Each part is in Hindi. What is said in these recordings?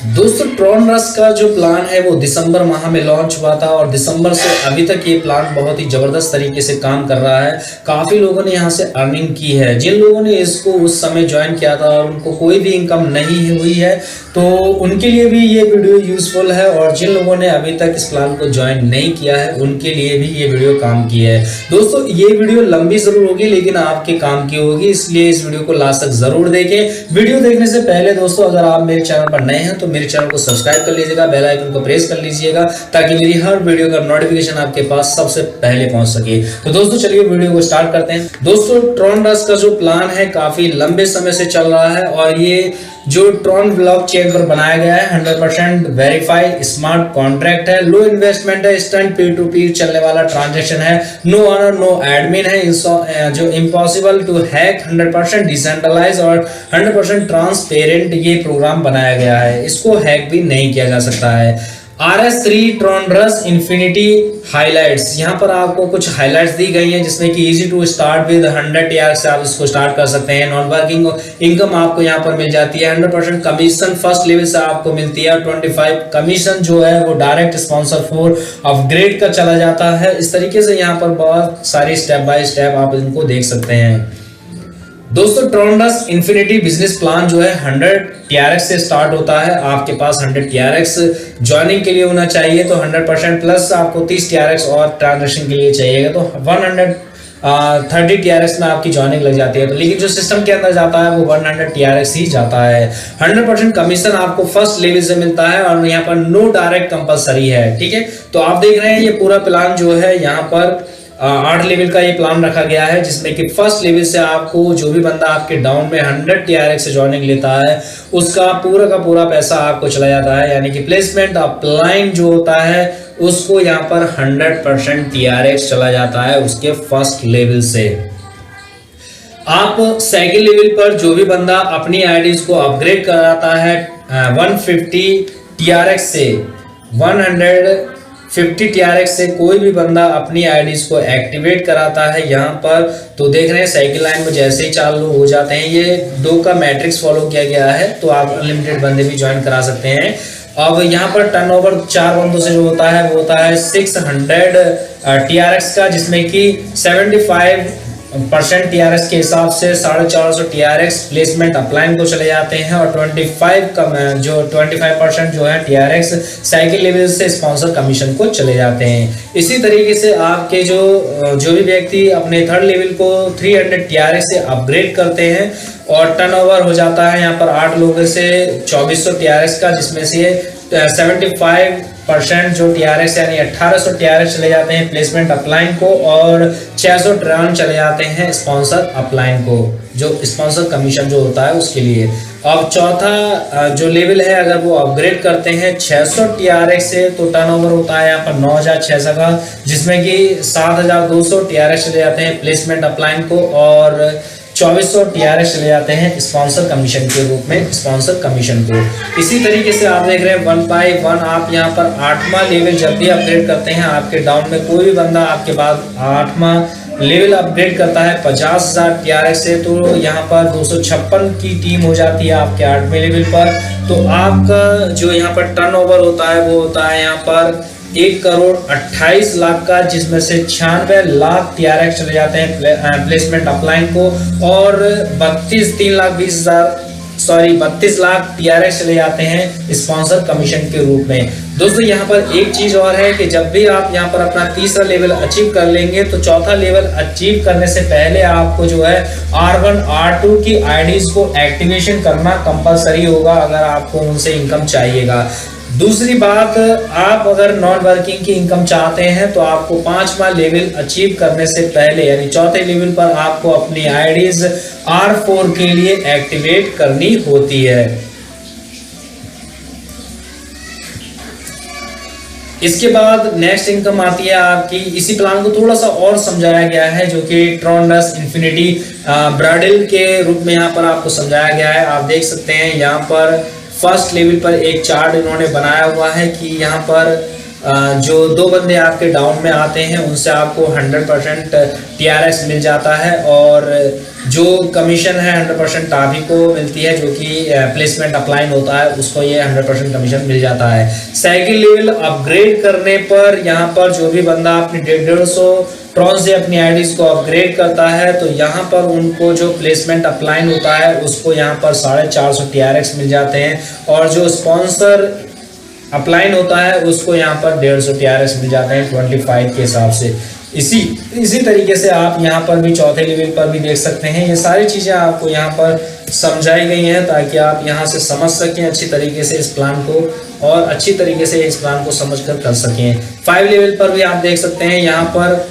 दोस्तों ट्रॉन रस का जो प्लान है वो दिसंबर माह में लॉन्च हुआ था और दिसंबर से अभी तक ये प्लान बहुत ही जबरदस्त तरीके से काम कर रहा है। काफी लोगों ने यहाँ से अर्निंग की है। जिन लोगों ने इसको उस समय ज्वाइन किया था और उनको कोई भी इनकम नहीं हुई है तो उनके लिए भी ये वीडियो यूजफुल है, और जिन लोगों ने अभी तक इस प्लान को ज्वाइन नहीं किया है उनके लिए भी ये वीडियो काम की है। दोस्तों ये वीडियो लंबी जरूर होगी लेकिन आपके काम की होगी, इसलिए इस वीडियो को लास्ट तक जरूर देखें। वीडियो देखने से पहले दोस्तों अगर आप मेरे चैनल पर नए हैं तो मेरे चैनल को सब्सक्राइब कर लीजिएगा, बेल आइकन को प्रेस कर लीजिएगा ताकि मेरी हर वीडियो का नोटिफिकेशन आपके पास सबसे पहले पहुंच सके। तो दोस्तों चलिए वीडियो को स्टार्ट करते हैं। दोस्तों ट्रॉन रस का जो प्लान है काफी लंबे समय से चल रहा है और ये जो ट्रॉन ब्लॉकचेन पर बनाया गया है 100% वेरीफाइड स्मार्ट कॉन्ट्रैक्ट है, लो इन्वेस्टमेंट है, इंस्टेंट पीयर टू पीयर चलने वाला ट्रांजैक्शन है, नो ऑनर नो एडमिन है, जो इम्पॉसिबल टू हैक, 100% डिसेंट्रलाइज और 100% ट्रांसपेरेंट ये प्रोग्राम बनाया गया है। इसको हैक भी नहीं किया जा सकता है। RS3 ट्रॉन रस इन्फिनिटी हाइलाइट्स, यहाँ पर आपको कुछ हाइलाइट्स दी गई हैं जिसमें कि easy to start with 100 TR से आप इसको स्टार्ट कर सकते हैं। नॉन वर्किंग इनकम आपको यहाँ पर मिल जाती है। 100% कमीशन फर्स्ट लेवल से आपको मिलती है और 25 कमीशन जो है वो डायरेक्ट स्पॉन्सर फॉर अपग्रेड का चला जाता है। इस तरीके से यहाँ पर बहुत सारी स्टेप बाय स्टेप आप इनको देख सकते हैं। दोस्तों ट्रॉन रस इन्फिनिटी बिजनेस प्लान जो है 100 TRX से स्टार्ट होता है। आपके पास 100 TRX ज्वाइनिंग के लिए होना चाहिए तो 100% प्लस आपको 30 TRX और ट्रांजैक्शन के लिए चाहिएगा तो 130 TRX में आपकी ज्वाइनिंग लग जाती है। तो लेकिन जो सिस्टम के अंदर जाता है वो 100 TRX ही जाता है। 100% कमीशन आपको फर्स्ट लेवल से मिलता है और यहाँ पर नो डायरेक्ट कंपलसरी है। ठीक है, तो आप देख रहे हैं ये पूरा प्लान जो है यहाँ पर 8 लेवल का ये प्लान रखा गया है जिसमें कि फर्स्ट लेवल से आपको जो भी बंदा आपके डाउन में 100 TRX से ज्वाइनिंग लेता है उसका पूरा का पूरा पैसा आपको चला जाता है, यानी कि प्लेसमेंट अपलाइन जो होता है उसको यहाँ पर 100% TRX चला जाता है उसके फर्स्ट लेवल से। आप सेकंड लेवल पर जो भी बंदा अपनी आईडीज को अपग्रेड कराता है 150 TRX से 150 TRX से कोई भी बंदा अपनी आईडीज को एक्टिवेट कराता है यहाँ पर, तो देख रहे हैं साइकिल लाइन में जैसे ही चालू हो जाते हैं ये 2 का मैट्रिक्स फॉलो किया गया है तो आप अनलिमिटेड बंदे भी ज्वाइन करा सकते हैं। अब यहाँ पर टर्नओवर 4 बंदों से जो होता है वो होता है 600 TRX का, जिसमें कि 75% TRX के हिसाब से 450 TRX प्लेसमेंट अपलाइन को चले जाते हैं और 25% जो है TRX साइकिल लेवल से स्पॉन्सर कमीशन को चले जाते हैं। इसी तरीके से आपके जो भी व्यक्ति अपने थर्ड लेवल को 300 TRX से अपग्रेड करते हैं और टर्नओवर हो जाता है यहाँ पर 8 लोगों से 2400 TRX का, जिसमें से 75% जो TRX यानी 1800 TRX चले जाते हैं प्लेसमेंट अपलाइन को और 600 ट्रांस चले जाते हैं स्पॉन्सर अपलाइन को, जो स्पॉन्सर कमीशन जो होता है उसके लिए। अब चौथा जो लेवल है अगर वो अपग्रेड करते हैं 600 TRX से तो टर्नओवर होता है यहाँ पर 9600 का, जिसमें कि 7200 TRX चले जाते हैं प्लेसमेंट अपलाइन को और 2400 TRX चले जाते हैं स्पॉन्सर कमीशन के रूप में स्पॉन्सर कमीशन को। इसी तरीके से आप देख रहे हैं 1 by 1 आप यहाँ पर 8वां लेवल जब भी अपग्रेड करते हैं आपके डाउन में कोई भी बंदा आपके बाद 8वां लेवल अपग्रेड करता है 50,000 TRX से तो यहाँ पर 256 की टीम हो जाती है आपके 8वें लेवल पर। तो आपका जो यहाँ पर टर्नओवर होता है वो होता है यहाँ पर 1,28,00,000 का, जिसमें से 96 लाख TRX चले जाते हैं प्लेसमेंट अपलाइन को और 32 लाख TRX चले जाते हैं स्पॉन्सर कमीशन के रूप में। दोस्तों यहाँ पर एक चीज और है कि जब भी आप यहाँ पर अपना तीसरा लेवल अचीव कर लेंगे तो चौथा लेवल अचीव करने से पहले आपको जो है R1 R2 की आईडीज को एक्टिवेशन करना कंपलसरी होगा अगर आपको उनसे इनकम चाहिएगा। दूसरी बात, आप अगर नॉन वर्किंग की इनकम चाहते हैं तो आपको 5वां लेवल अचीव करने से पहले यानी चौथे लेवल पर आपको अपनी आईडीज R4 के लिए एक्टिवेट करनी होती है। इसके बाद नेक्स्ट इनकम आती है आपकी। इसी प्लान को थोड़ा सा और समझाया गया है जो कि ट्रॉन रस इन्फिनिटी ब्राइडल के रूप में यहाँ पर आपको समझाया गया है। आप देख सकते हैं यहाँ पर फर्स्ट लेवल पर एक चार्ट इन्होंने बनाया हुआ है कि यहाँ पर जो 2 बंदे आपके डाउन में आते हैं उनसे आपको 100% TRX मिल जाता है और जो कमीशन है 100% आप ही को मिलती है, जो कि प्लेसमेंट अपलाइन होता है उसको ये 100% कमीशन मिल जाता है। साइकिल लेवल अपग्रेड करने पर यहाँ पर जो भी बंदा अपनी 150 ट्रॉन से अपनी आईडीज को अपग्रेड करता है तो यहाँ पर उनको जो प्लेसमेंट अपलाइन होता है उसको यहाँ पर 450 TRX मिल जाते हैं, और जो स्पॉन्सर अपलाइन होता है उसको यहाँ पर 150 TRX मिल जाते हैं 25 के हिसाब से। इसी तरीके से आप यहाँ पर भी चौथे लेवल पर भी देख सकते हैं। ये सारी चीज़ें आपको यहाँ पर समझाई गई हैं ताकि आप यहाँ से समझ सकें अच्छी तरीके से इस प्लान को, और अच्छी तरीके से इस प्लान को समझकर कर सकें। 5 लेवल पर भी आप देख सकते हैं यहाँ पर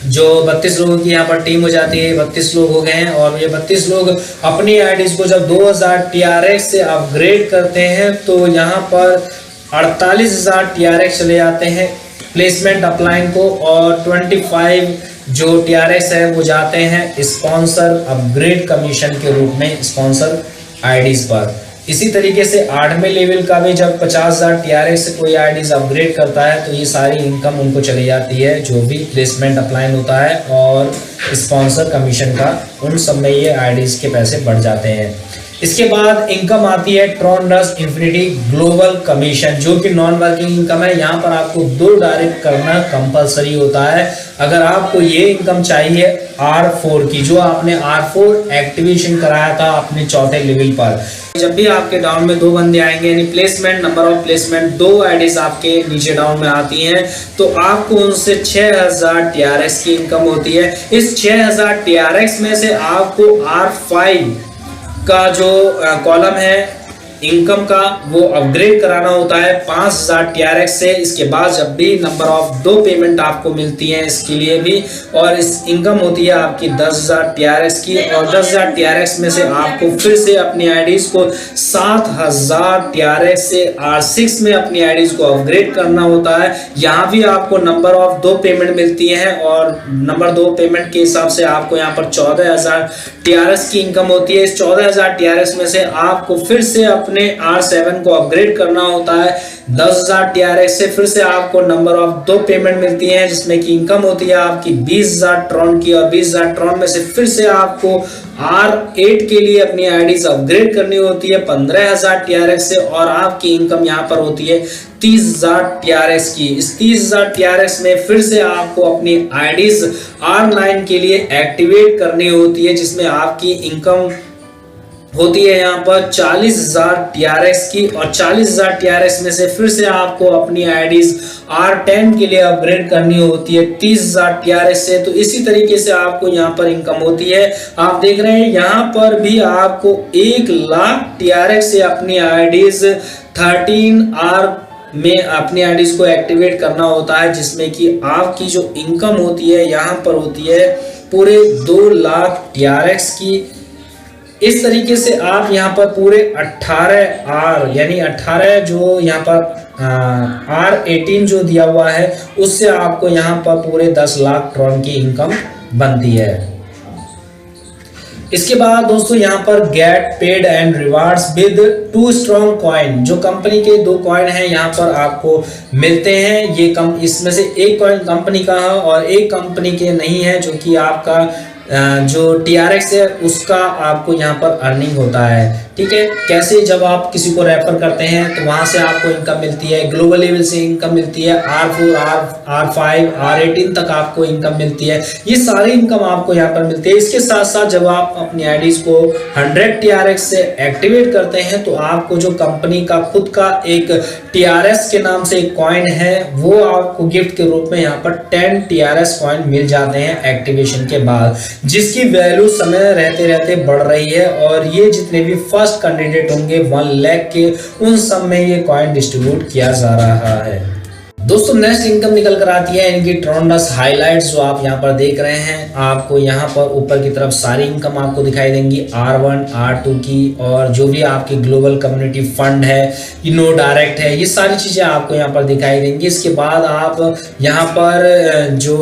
जो 32 लोगों की यहाँ पर टीम हो जाती है, 32 लोग हो गए हैं, और ये 32 लोग अपनी आईडीज को जब 2000 TRX से अपग्रेड करते हैं तो यहाँ पर 48,000 TRX चले जाते हैं प्लेसमेंट अपलाइन को, और 25 जो TRX है वो जाते हैं स्पॉन्सर अपग्रेड कमीशन के रूप में स्पॉन्सर आईडीज पर। इसी तरीके से 8वें लेवल का भी जब 50,000 TRX से कोई आईडीज अपग्रेड करता है तो ये सारी इनकम उनको चली जाती है, जो भी प्लेसमेंट अपलाइन होता है और स्पॉन्सर कमीशन का, उन सब में ये आईडीज के पैसे बढ़ जाते हैं। इसके बाद इनकम आती है Tron rush infinity global commission, जो कि नॉन वर्किंग इनकम है। यहाँ पर आपको 2 डायरेक्ट करना कंपलसरी होता है। अगर आपको ये इनकम चाहिए R4 की, जो आपने R4 एक्टिवेशन कराया था अपने चौथे लेवल पर, जब भी आपके डाउन में 2 बंदे आएंगे, यानी placement number of placement 2 IDs आपके नीचे डाउन में आती हैं, तो आपको उनसे 6000 TRX की इनकम होती है। इस 6000 TRX में से आपको R5 का जो कॉलम है इनकम का वो अपग्रेड कराना होता है 5000 TRX से। इसके बाद जब भी नंबर ऑफ 2 पेमेंट आपको मिलती हैं इसके लिए भी, और इस इनकम होती है आपकी 10,000 TRX की, और 10,000 TRX में से आपको फिर से अपनी आईडीज को 7,000 TRX से R6 में अपनी आईडीज को अपग्रेड करना होता है। यहाँ भी आपको नंबर ऑफ 2 पेमेंट मिलती हैं, और नंबर 2 पेमेंट के हिसाब से आपको यहाँ पर 14,000 TRX की इनकम होती है। इस 14,000 TRX में से आपको फिर से अपने R7 को अपग्रेड करना होता है 10,000 TRX से। फिर से आपको नंबर ऑफ 2 पेमेंट मिलती हैं, जिसमें की इनकम होती है आपकी 20,000 ट्रॉन की, और 20,000 ट्रॉन में से फिर से आपको R8 के लिए अपनी आईडीज अपग्रेड करनी होती है 15,000 TRX से, और आपकी इनकम यहाँ पर होती है 30,000 TRX की। इस 30,000 TRX में फिर से आपको अपनी आईडीज R9 के लिए एक्टिवेट करनी होती है, जिसमें आपकी इनकम होती है यहाँ पर 40,000 TRX की, और 40,000 TRX में से फिर से आपको अपनी आईडीज R10 के लिए अपग्रेड करनी होती है 30,000 TRX से। तो इसी तरीके से आपको यहाँ पर इनकम होती है। आप देख रहे हैं यहाँ पर भी आपको 1,00,000 TRX से अपनी आईडीज 13R में अपनी आईडीज को एक्टिवेट करना होता है, जिसमें कि आपकी जो इनकम होती है यहाँ पर होती है पूरे 2,00,000 TRX की। इस तरीके से आप यहाँ पर पूरे 18R यानी 18 जो यहाँ पर R18 जो दिया हुआ है उससे आपको यहाँ पर पूरे 10 लाख ट्रॉन की इनकम बनती है। इसके बाद दोस्तों यहाँ पर get paid and rewards with 2 strong coin, जो कंपनी के 2 कॉइन हैं यहाँ पर आपको मिलते हैं। ये इसमें से एक कॉइन कंपनी का है और एक कंपनी के नहीं है, जो कि आपका जो TRX है उसका आपको यहाँ पर अर्निंग होता है। ठीक है, कैसे, जब आप किसी को रेफर करते हैं तो वहां से आपको इनकम मिलती है, ग्लोबल लेवल से इनकम मिलती है, R4 R5 R18 तक आपको इनकम मिलती है। ये सारी इनकम आपको यहाँ पर मिलती है। इसके साथ साथ जब आप अपनी आईडीज को 100 TRX से एक्टिवेट करते हैं तो आपको जो कंपनी का खुद का एक TRS के नाम से एक कॉइन है वो आपको गिफ्ट के रूप में यहाँ पर 10 TRS कॉइन मिल जाते हैं एक्टिवेशन के बाद, जिसकी वैल्यू समय रहते रहते बढ़ रही है। और ये जितने भी फर्स्ट कैंडिडेट होंगे 1 लाख के, उन सब में ये कॉइन डिस्ट्रीब्यूट किया जा रहा है। दोस्तों नेक्स्ट इनकम निकल कर आती है इनकी ट्रॉन रश हाइलाइट्स, जो आप यहाँ पर देख रहे हैं। आपको यहाँ पर ऊपर की तरफ सारी इनकम आपको दिखाई देंगी R1 R2 की, और जो भी आपकी ग्लोबल कम्युनिटी फंड है, नो डायरेक्ट है, ये सारी चीजें आपको यहाँ पर दिखाई देंगी। इसके बाद आप यहाँ पर जो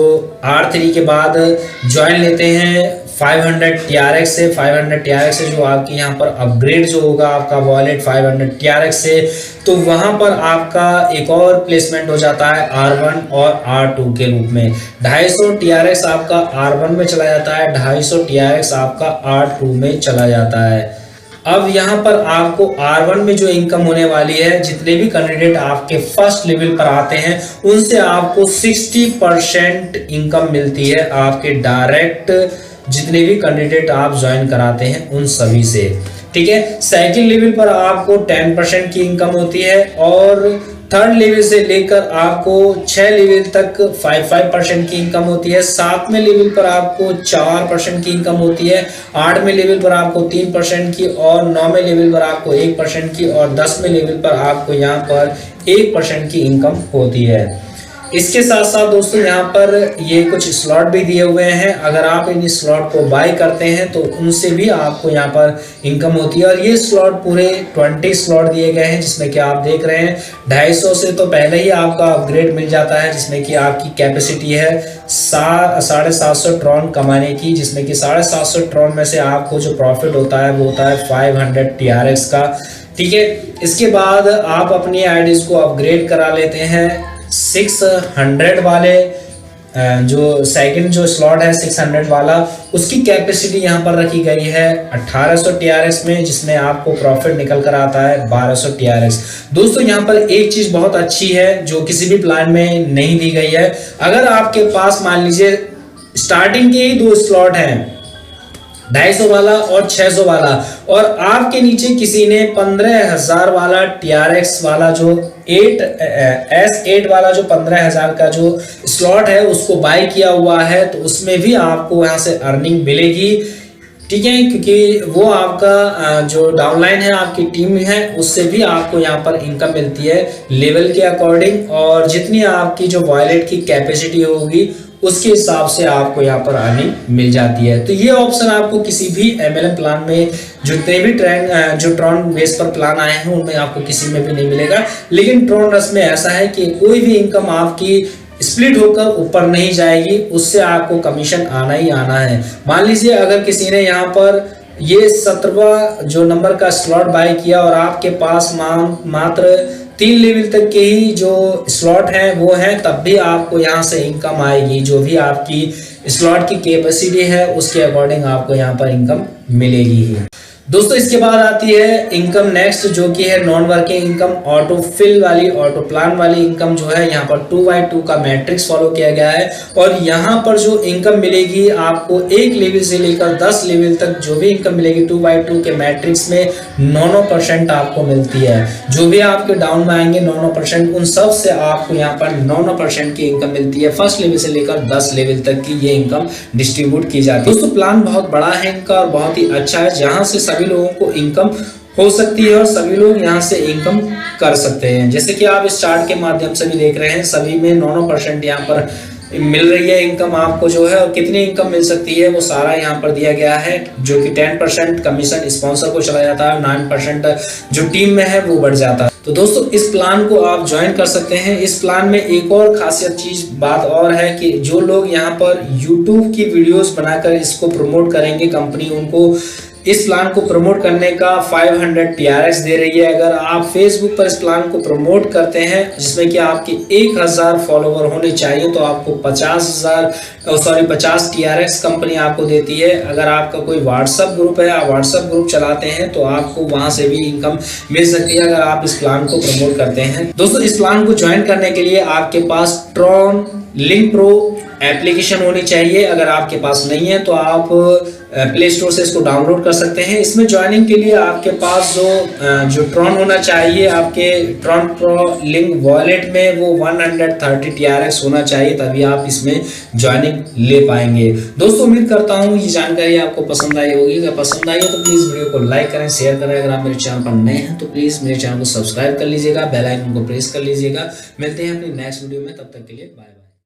R3 के बाद ज्वाइन लेते हैं 500 TRX से 500 TRX से जो आपकी यहाँ पर अपग्रेड जो होगा आपका वॉलेट 500 TRX से, तो वहां पर आपका एक और प्लेसमेंट हो जाता है R1 और R2 के रूप में। 250 TRX आपका R1 में चला जाता है, 250 TRX आपका R2 में चला जाता है। अब यहाँ पर आपको R1 में जो इनकम होने वाली है, जितने भी कैंडिडेट आपके फर्स्ट लेवल पर आते हैं उनसे आपको 60% इनकम मिलती है, आपके डायरेक्ट जितने भी कैंडिडेट आप ज्वाइन कराते हैं उन सभी से, ठीक है। सेकंड लेवल पर आपको 10% की इनकम होती है और थर्ड लेवल से लेकर आपको 6 लेवल तक 5% की इनकम होती है। 7वें लेवल पर आपको 4% की इनकम होती है, 8वें लेवल पर आपको 3% की और 9वें लेवल पर आपको 1% की और 10वें लेवल पर आपको यहाँ पर 1% की इनकम होती है। इसके साथ साथ दोस्तों यहाँ पर ये कुछ स्लॉट भी दिए हुए हैं, अगर आप इन स्लॉट को बाय करते हैं तो उनसे भी आपको यहाँ पर इनकम होती है। और ये स्लॉट पूरे 20 स्लॉट दिए गए हैं, जिसमें कि आप देख रहे हैं 250 से तो पहले ही आपका अपग्रेड मिल जाता है, जिसमें कि आपकी कैपेसिटी है 750 ट्रॉन कमाने की, जिसमें कि 750 ट्रॉन में से आपको जो प्रॉफिट होता है वो होता है 500 TRX का, ठीक है। इसके बाद आप अपनी आईडीज को अपग्रेड करा लेते हैं 600 वाले, जो सेकंड जो स्लॉट है 600 वाला, उसकी कैपेसिटी यहाँ पर रखी गई है 1800 TRX में, जिसमें आपको प्रॉफिट निकल कर आता है 1200 TRX। दोस्तों यहाँ पर एक चीज बहुत अच्छी है जो किसी भी प्लान में नहीं दी गई है, अगर आपके पास मान लीजिए स्टार्टिंग के ही 2 स्लॉट हैं, 250 वाला और 600 वाला, और आपके नीचे किसी ने 15,000 वाला TRX वाला जो S8 वाला जो 15,000 का जो स्लॉट है उसको बाय किया हुआ है, तो उसमें भी आपको यहाँ से अर्निंग मिलेगी, ठीक है। क्योंकि वो आपका जो डाउनलाइन है, आपकी टीम है, उससे भी आपको यहाँ पर इनकम मिलती है लेवल के अकॉर्डिंग, और जितनी आपकी जो वॉलेट की कैपेसिटी होगी उसके हिसाब से आपको यहाँ पर अर्निंग मिल जाती है। तो ये ऑप्शन आपको किसी भी MLM प्लान में जितने भी जो ट्रॉन बेस पर प्लान आए हैं उनमें आपको किसी में भी नहीं मिलेगा। लेकिन ट्रॉन रस में ऐसा है कि कोई भी इनकम आपकी स्प्लिट होकर ऊपर नहीं जाएगी, उससे आपको कमीशन आना ही आना है। मान लीजिए अगर किसी ने यहाँ पर ये 17वां जो नंबर का स्लॉट बाय किया और आपके पास मात्र 3 लेवल तक के ही जो स्लॉट है वो है, तब भी आपको यहाँ से इनकम आएगी, जो भी आपकी स्लॉट की कैपेसिटी है उसके अकॉर्डिंग आपको यहाँ पर इनकम मिलेगी ही। दोस्तों इसके बाद आती है इनकम नेक्स्ट, जो कि है non working income, auto fill वाली, ऑटो प्लान वाली इनकम जो है यहाँ पर 2x2 का मैट्रिक्स फॉलो किया गया है। और यहाँ पर जो इनकम मिलेगी आपको 1 लेवल से लेकर 10 लेवल तक जो भी इनकम मिलेगी 2x2 के मैट्रिक्स में 9% आपको मिलती है। जो भी आपके डाउन में आएंगे 9%, उन सब से आपको यहाँ पर 9% की इनकम मिलती है। फर्स्ट लेवल से लेकर 10 लेवल तक की ये इनकम डिस्ट्रीब्यूट की जाती है। दोस्तों प्लान बहुत बड़ा है इनका और बहुत ही अच्छा है, जहाँ से सभी लोगों को इनकम हो सकती है और सभी लोग यहाँ से इनकम कर सकते हैं। जैसे कि आप इस चार्ट के माध्यम से भी देख रहे हैं, सभी में 9% यहाँ पर मिल रही है इनकम आपको जो है, और कितनी इनकम मिल सकती है वो सारा यहाँ पर दिया गया है, जो कि 10% कमीशन स्पॉन्सर को चला जाता है, 9% जो टीम में है वो बढ़ जाता है। तो दोस्तों इस प्लान को आप ज्वाइन कर सकते हैं। इस प्लान में एक और खासियत बात और है कि जो लोग यहाँ पर YouTube की वीडियोस बनाकर इसको प्रमोट करेंगे, कंपनी उनको इस प्लान को प्रमोट करने का 500 TRX दे रही है। अगर आप फेसबुक पर इस प्लान को प्रमोट करते हैं जिसमें कि आपके 1000 फॉलोवर होने चाहिए, तो आपको 50 TRX कंपनी आपको देती है। अगर आपका कोई व्हाट्सएप ग्रुप है, आप व्हाट्सएप ग्रुप चलाते हैं, तो आपको वहां से भी इनकम मिल सकती है अगर आप इस प्लान को प्रमोट करते हैं। दोस्तों इस प्लान को ज्वाइन करने के लिए आपके पास ट्रॉन लिंक प्रो एप्लीकेशन होनी चाहिए। अगर आपके पास नहीं है तो आप प्ले स्टोर से इसको डाउनलोड कर सकते हैं। इसमें ज्वाइनिंग के लिए आपके पास जो ट्रॉन होना चाहिए, आपके ट्रॉन प्रो लिंक वॉलेट में वो 130 TRX होना चाहिए, तभी आप इसमें ज्वाइनिंग ले पाएंगे। दोस्तों उम्मीद करता हूँ ये जानकारी आपको पसंद आई होगी। अगर पसंद आई हो तो प्लीज़ वीडियो को लाइक करें, शेयर करें। अगर आप मेरे चैनल पर नए हैं तो प्लीज़ मेरे चैनल को सब्सक्राइब कर लीजिएगा, बेल आइकन को प्रेस कर लीजिएगा। मिलते हैं अपनी नेक्स्ट वीडियो में, तब तक के लिए बाय।